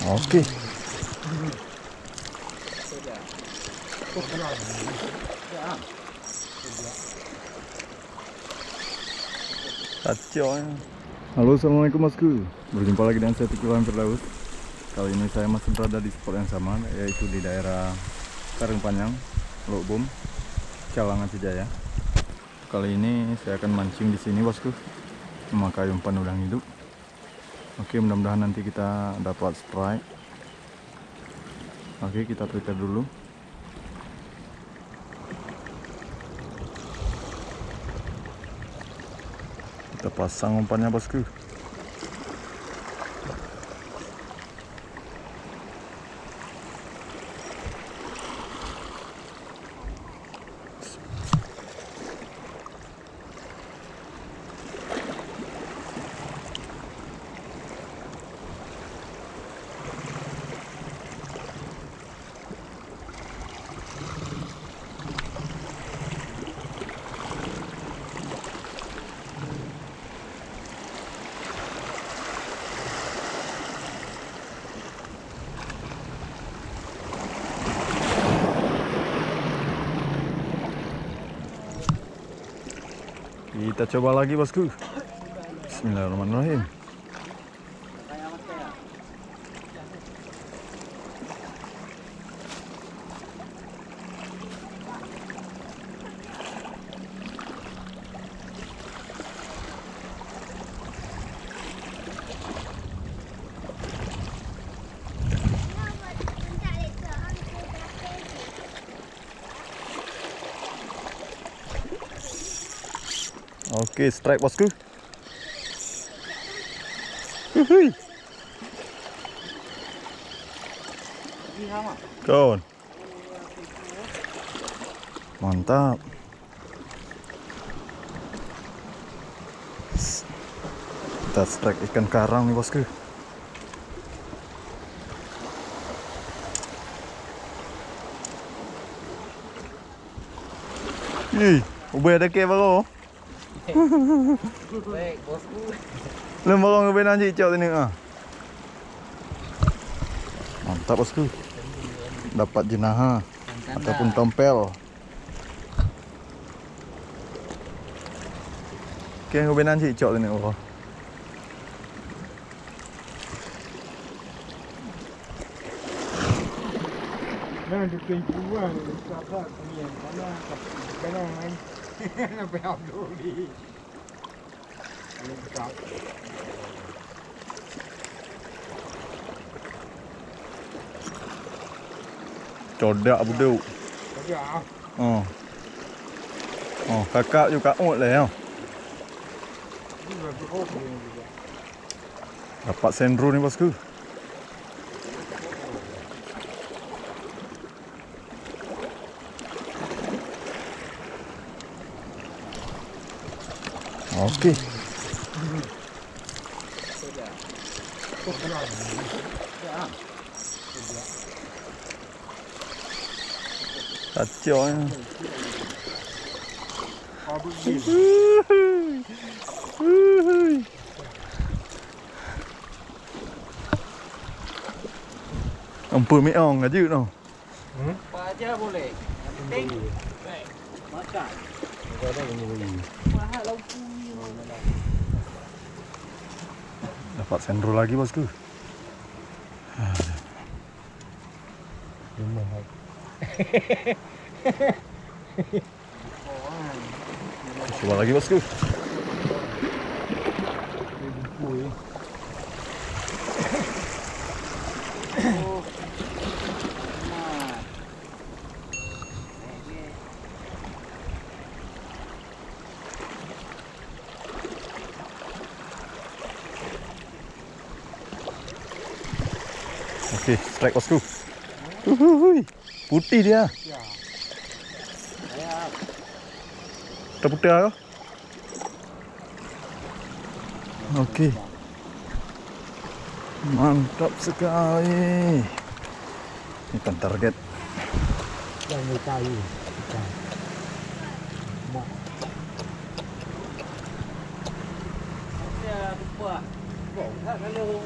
Oke. Halo, assalamualaikum bosku. Berjumpa lagi dengan saya Tikulan Firdaus. Kali ini saya masih berada di spot yang sama, yaitu di daerah Karangpanjang, Lok Bom, Calangan Sejaya. Kali ini saya akan mancing di sini bosku, memakai umpan udang hidup. Oke, mudah-mudahan nanti kita dapat strike. Oke, kita prepare dulu. Kita pasang umpannya bosku. Kita coba lagi bosku. Bismillahirrahmanirrahim. Oke, strike bosku. Kawan. Mantap. Kita strike ikan karang nih bosku. Ih, ubah ada ke baru. Baik, bosku. Lembarong ngebin anjing cok sini ah. Mantap bosku. Dapat jenaha ataupun tompel. Oke, ngebin anjing cok sini oh. Nah, bikin jual kakak ni mana sekarang kan nak berapa dulu lengkap. Codak buduk. Ya. Oh. Oh, kakak juga ut lah ya. Dapat sendro ni bosku. Oke. Kacau ya. Ampun meong aja no. Apa aja boleh. Yang penting makan. Mahal lampu ni. Dapat sendro lagi bosku. Coba lagi bosku. Oke, strike bosku. Putih dia. Ya. Udah putih kah? Oke. Mantap sekali. Ikan target. Jangan kayu. Ya, lupa. Tak kalau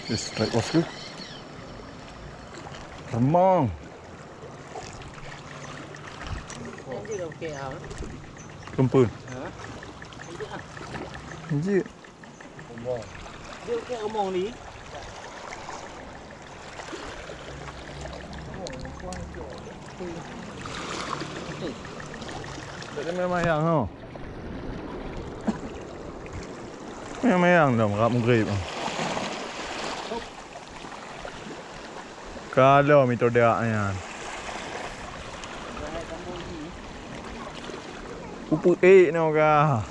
Strike bosku. Remang. Nanti dah okey ah. Kempun. Ha? Nanti ah. Je. Dia okey omong ni. Tak ada mayang tau. Mayang dah merap maghrib. Kalau mito deaknya. Pupu ni orang.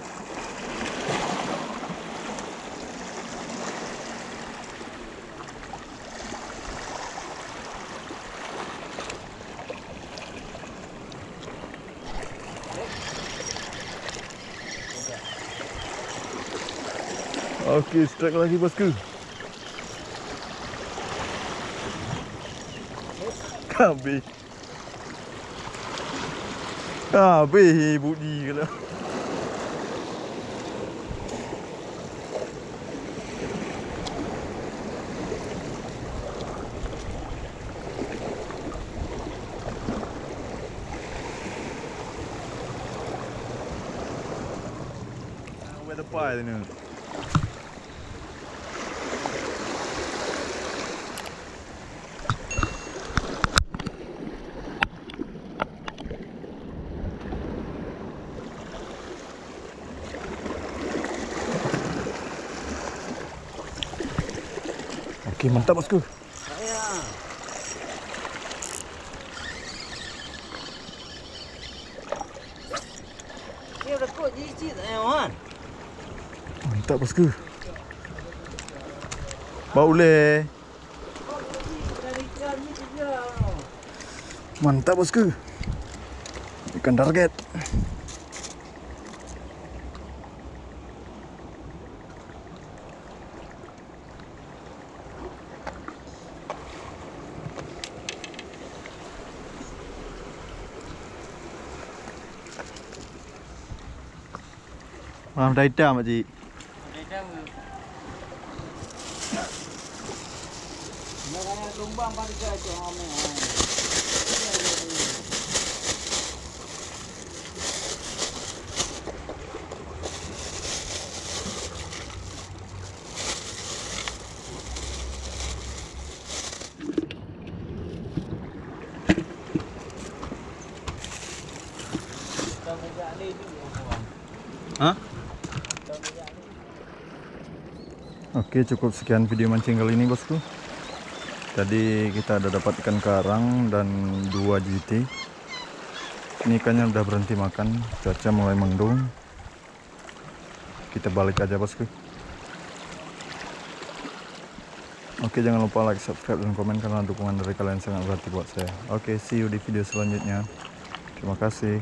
Okey, strike lagi bosku. Kabeh. Kabeh budi kalau. Where the pie ni? Okey, mantap bosku. Saya. Dia dah kot cicit kan. Mantap bosku. Bau le. Dari ikan ni je. Mantap bosku. Ikan target. Malam dah hitam pakcik. Macam nak lumbang pada ke home. Ha? Oke, cukup sekian video mancing kali ini bosku. Tadi kita ada dapat ikan karang dan 2 GT. Ini ikannya udah berhenti makan, cuaca mulai mendung. Kita balik aja bosku. Oke, jangan lupa like, subscribe, dan komen karena dukungan dari kalian sangat berarti buat saya. Oke, see you di video selanjutnya. Terima kasih.